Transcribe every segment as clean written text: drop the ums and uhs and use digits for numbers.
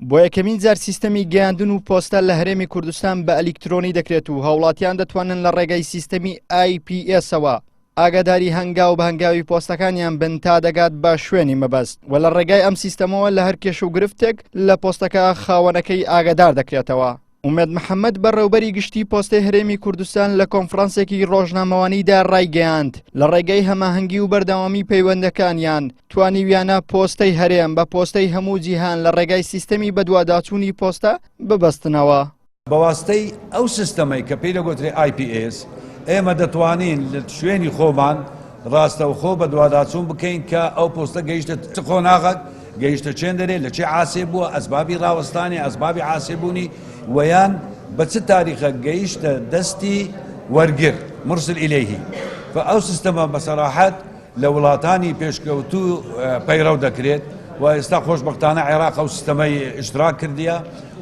بۆ یەکەمین جار سیستەمی گەیاندن و پۆستە لە هەرێمی کوردستان بە ئەلیکترۆنی دەکرێت و هاوڵاتیان دەتوانن لە ڕێگەی سیستەمی IPS-ەوە ئاگاداری هەنگاو بە هەنگاوی پۆستەکانیان بن تا دەگات بە شوێنی مەبەست و لە ڕێگای ئەم سیستەمەوە لە هەر کێش و گرفتێک لە پۆستەکە خاوەنەکەی ئاگادار دەکرێتەوە. ئومێد محەممەد بەڕێوبەری گشتی پۆستەی هەرێمی کوردستان لە کۆنفرانسێکی ڕۆژنامەوانیدا ڕایگەیاند لە ڕێگەی هەماهەنگی و بەردەوامی پەیوەندەکانیان توانیویانە پۆستەی هەرێم بە پۆستەی هەموو جیهان لە ڕێگای سیستەمی بەدواداچوونی پۆستە ببەستنەوە. بەواستەی ئەو سیستەمەی کە پێی دەگوترێت IPS ئێمە دەتوانین لە شوێنی خۆمان ڕاستەوخۆ بە دوواداچوون بکەین کە ئەو پۆستە گەیشتە چ خۆناغک گەیشتە چێن دەرێت لە چێ عاسێ بووە ئەسبابی ڕاوەستانی ئەسبابی عاسێبوونی ویان بە چ تاریخە گەیشتە دەستی وەرگر مرسل ئیلەیهی ئەو سیستەمە بەسەراحەت لە وڵاتانی پێشکەوتوو پەیڕەو دەکرێت و ئێستا خۆشبەختانە عێراق ئەو سیستەمەی ئیشتراک کردیە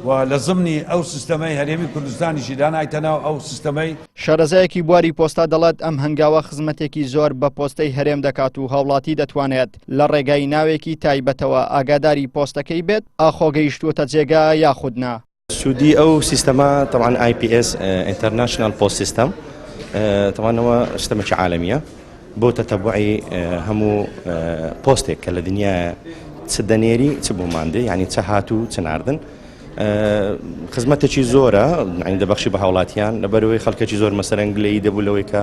و لە ضمنی ئەو سیستەمەی هەرێمی کوردستانیشی دانایتەناو ئەو سیستەمەی. شارەزایەکی بواری پۆستا دەڵێت ئەم هەنگاوە خزمەتێکی زۆر بە پۆستەی هەرێم دەکات و هاوڵاتی دەتوانێت لە ڕێگای ناوێکی تایبەتەوە ئاگاداری پۆستەکەی بێت ئاخۆگەیشتووەتە جێگا یاخودنا. سودی ئەو سیستەمە طبعا IPS International Post System طبعا هو سیستەمێکی عالمیە بۆ تەتەبوعی هەموو پۆستێک کە لە دنیا چ دەنێری چ بۆ ماندێ یعنی چه هاتوو چ ناردن خزمەتێکی زۆرە ینی دەبەخشی بە هاوڵاتیان لەبەرەوەی خەڵکێکی زۆر مەسەرەن گلەیی دەبوو لەوەی کە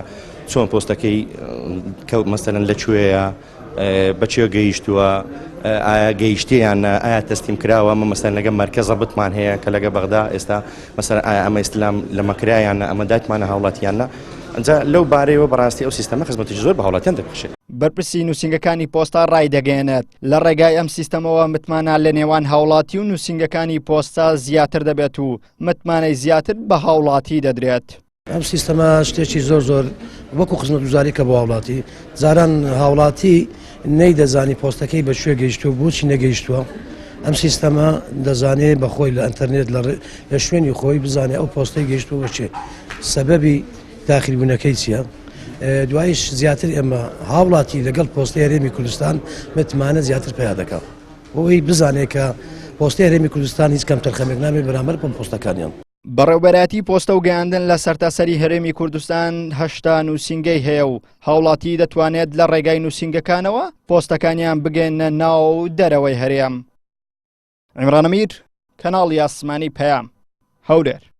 چۆن پۆستەکەی کەوت مەسەرەن لەکوێیە بەچێ گەیشتووە ئایا گەیشتیان ئایا تەستیم کراوە ئەمە مەسەرەن لەگە مەرکەز ڕەبتمان هەیە کە لەگە بەغدا ئێستا مەسەرەن ئایا ئەمە ئیسلام لە مەکرایانە ئەمە دایکمانە هاوڵاتیانە ئەنجا لەو بارەیەوە بەڕاستی ئەو سیستەمە خزمەتێکی زۆر بە هاوڵاتیان دەبەخشێت. بەرپرسی نووسنگەکانی پۆستا ڕایدەگەێنێت لە ڕێگای ئەم سیستەمەوە متمانە لە نێوان هاوڵاتی و نووسنگەکانی پۆستا زیاتر دەبێت و متمانەی زیاتر بە هاوڵاتی دەدرێت. ئەم سیستەمە شتێکی زۆر وەکو خزمەتگوزاری کە بە هاوڵاتی جاران هاوڵاتی نەیدەزانی پۆستەکەی بە شوێ گەیشتووە بۆچی نەگەیشتووە. ئەم سیستەمە دەزانێت بەخۆی لە ئەنتەرنێت لە شوێنی خۆی بزانێت ئەو پۆستەی گەیشتووە بچێ سەبەبی داخلیبوونەکەی چییە. دوایش زیاتر ئێمە هاوڵاتی لەگەڵ پۆستەی هەرێمی کوردستان متمانە زیاتر پیا دەکات بۆی بزانێت کە پۆستەی هەرێمی کوردستان هیچ کەم تەرخەمێک نامێت بەرامبەر بەم پۆستەکانیان. بەڕێوبەراتی پۆستە و گەیاندن لە سەرتاسەری هەرێمی کوردستان 8 نووسنگەی هەیە و هاوڵاتی دەتوانێت لە ڕێگای نووسنگەکانەوە پۆستەکانیان بگەێنە ناو و دەرەوەی هەرێم. عیمران ئەمیر کەناڵی ئاسمانی پەیام هەولێر.